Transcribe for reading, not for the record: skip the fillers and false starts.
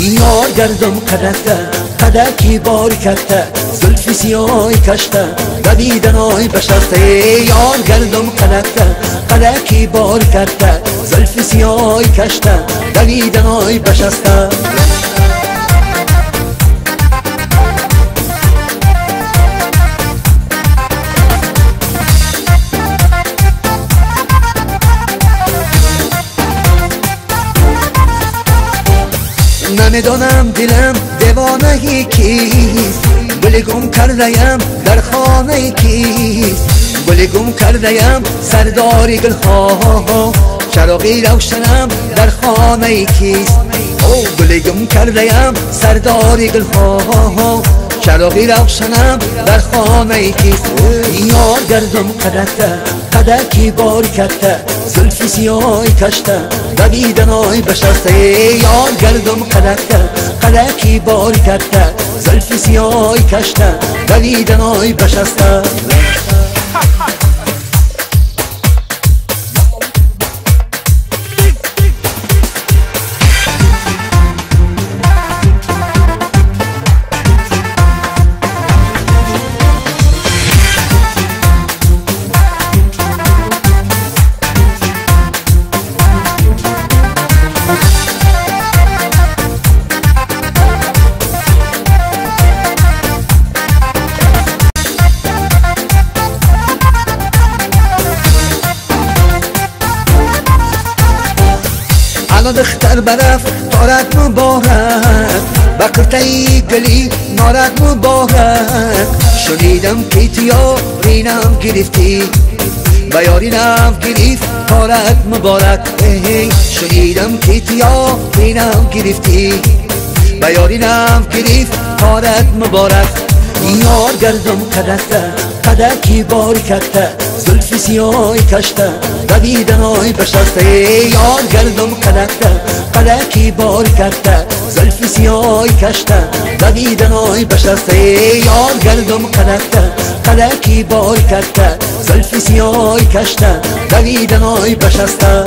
یار گردم قدکته قدکی باری کته زلفی سیای کشته دویدنای بشسته یار گردم قدکته قدکی باری کته زلفی سیای کشته دویدنای بشسته نمیدانم دلم دیوانه کیست گل گم کرده‌ام در خانه کیست گل گم کرده‌ام سرداری گلها چراغی روشنم در خانه کیست گل گم کرده‌ام سرداری گلها چراغی روشنم در خانه کیست یار گردم قدکته قدکی باری کته زلفی سیای کشته دویدنای بشسته یار گردم قدکته قدکی باری کته زلفی سیای کشته دویدنای بشسته دختر برف تارت مبارک بقرتای گلی نارت مبارک شنیدم که تیا رینم گرفتی بیارینم گرفت تارت مبارک شنیدم که تیا رینم گرفتی بیارینم گرفت تارت مبارک یار گردم قدکته قدکی باری کته زلفی سیای کشته دویدنای بشسته یار گردم قدکته قدکی باری کته زلفی سیای کشته دویدنای بشسته یار گردم قدکته قدکی باری کته زلفی سیای کشته دویدنای بشسته